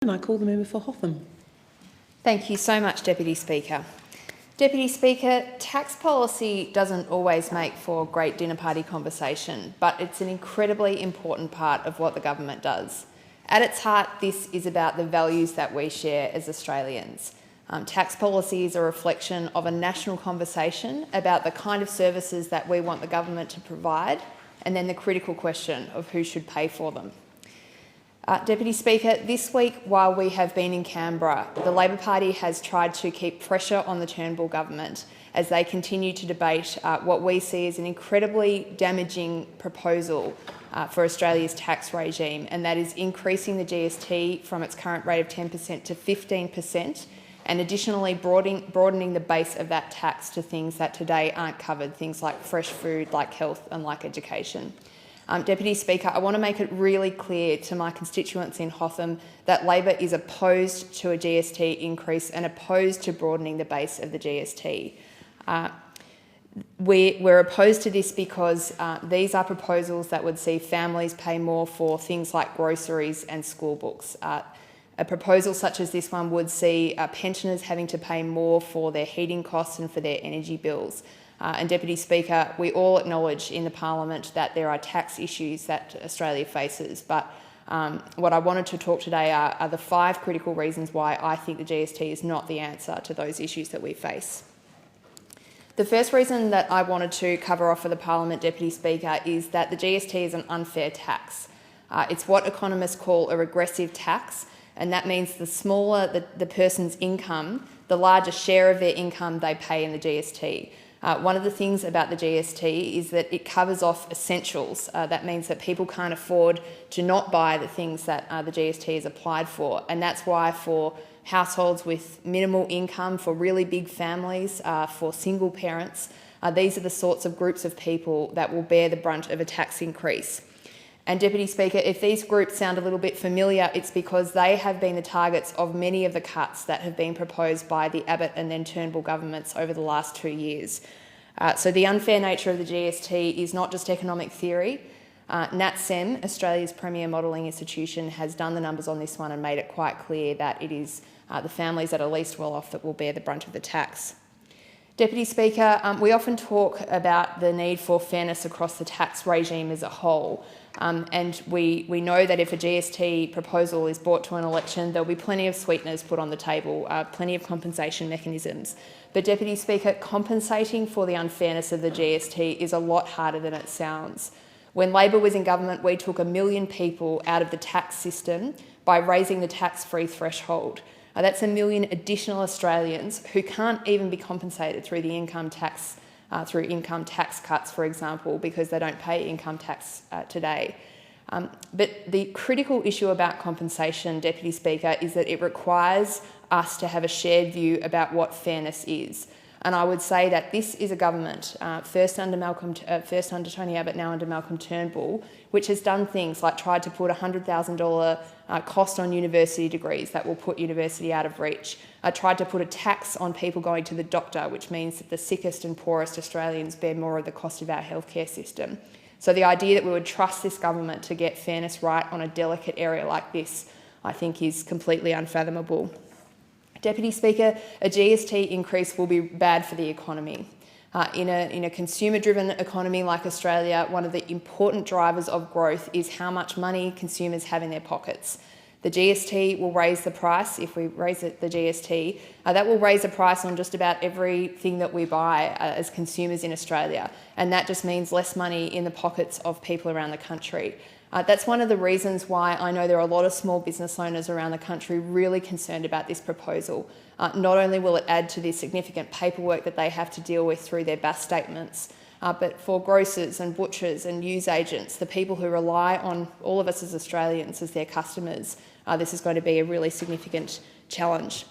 And I call the member for Hotham. Thank you so much, Deputy Speaker. Deputy Speaker, tax policy doesn't always make for great dinner party conversation, but it's an incredibly important part of what the government does. At its heart, this is about the values that we share as Australians. Tax policy is a reflection of a national conversation about the kind of services that we want the government to provide, and then the critical question of who should pay for them. Deputy Speaker, this week, while we have been in Canberra, the Labor Party has tried to keep pressure on the Turnbull government as they continue to debate what we see as an incredibly damaging proposal for Australia's tax regime, and that is increasing the GST from its current rate of 10% to 15%, and additionally broadening the base of that tax to things that today aren't covered, things like fresh food, like health and like education. Deputy Speaker, I want to make it really clear to my constituents in Hotham that Labor is opposed to a GST increase and opposed to broadening the base of the GST. We're opposed to this because these are proposals that would see families pay more for things like groceries and school books. A proposal such as this one would see pensioners having to pay more for their heating costs and for their energy bills. And Deputy Speaker, we all acknowledge in the Parliament that there are tax issues that Australia faces, but what I wanted to talk today are the 5 critical reasons why I think the GST is not the answer to those issues that we face. The first reason that I wanted to cover off for the Parliament, Deputy Speaker, is that the GST is an unfair tax. It's what economists call a regressive tax, and that means the smaller the person's income, the larger share of their income they pay in the GST. One of the things about the GST is that it covers off essentials. That means that people can't afford to not buy the things that the GST is applied for, and that's why for households with minimal income, for really big families, for single parents, these are the sorts of groups of people that will bear the brunt of a tax increase. And Deputy Speaker, if these groups sound a little bit familiar, it's because they have been the targets of many of the cuts that have been proposed by the Abbott and then Turnbull governments over the last 2 years. So the unfair nature of the GST is not just economic theory. NatSem, Australia's premier modelling institution, has done the numbers on this one and made it quite clear that it is the families that are least well off that will bear the brunt of the tax. Deputy Speaker, we often talk about the need for fairness across the tax regime as a whole. And we know that if a GST proposal is brought to an election, there'll be plenty of sweeteners put on the table, plenty of compensation mechanisms. But Deputy Speaker, compensating for the unfairness of the GST is a lot harder than it sounds. When Labor was in government, we took 1 million people out of the tax system by raising the tax-free threshold. That's 1 million additional Australians who can't even be compensated through the income tax cuts, for example, because they don't pay income tax today. But the critical issue about compensation, Deputy Speaker, is that it requires us to have a shared view about what fairness is. And I would say that this is a government, first under Tony Abbott, now under Malcolm Turnbull, which has done things like tried to put $100,000 cost on university degrees that will put university out of reach, tried to put a tax on people going to the doctor, which means that the sickest and poorest Australians bear more of the cost of our healthcare system. So the idea that we would trust this government to get fairness right on a delicate area like this, I think, is completely unfathomable. Deputy Speaker, a GST increase will be bad for the economy. In a consumer-driven economy like Australia, one of the important drivers of growth is how much money consumers have in their pockets. The GST will raise the price. If we raise the GST, that will raise the price on just about everything that we buy as consumers in Australia, and that just means less money in the pockets of people around the country. That's one of the reasons why I know there are a lot of small business owners around the country really concerned about this proposal. Not only will it add to the significant paperwork that they have to deal with through their BAS statements, but for grocers and butchers and newsagents, the people who rely on all of us as Australians as their customers, this is going to be a really significant challenge.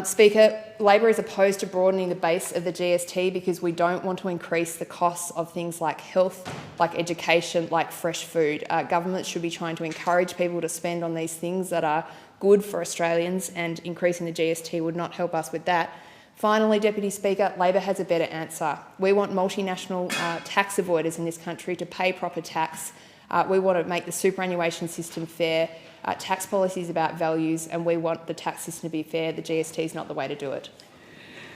Speaker, Labor is opposed to broadening the base of the GST because we don't want to increase the costs of things like health, like education, like fresh food. Governments should be trying to encourage people to spend on these things that are good for Australians, and increasing the GST would not help us with that. Finally, Deputy Speaker, Labor has a better answer. We want multinational tax avoiders in this country to pay proper tax. We want to make the superannuation system fair. Tax policy is about values, and we want the tax system to be fair. The GST is not the way to do it.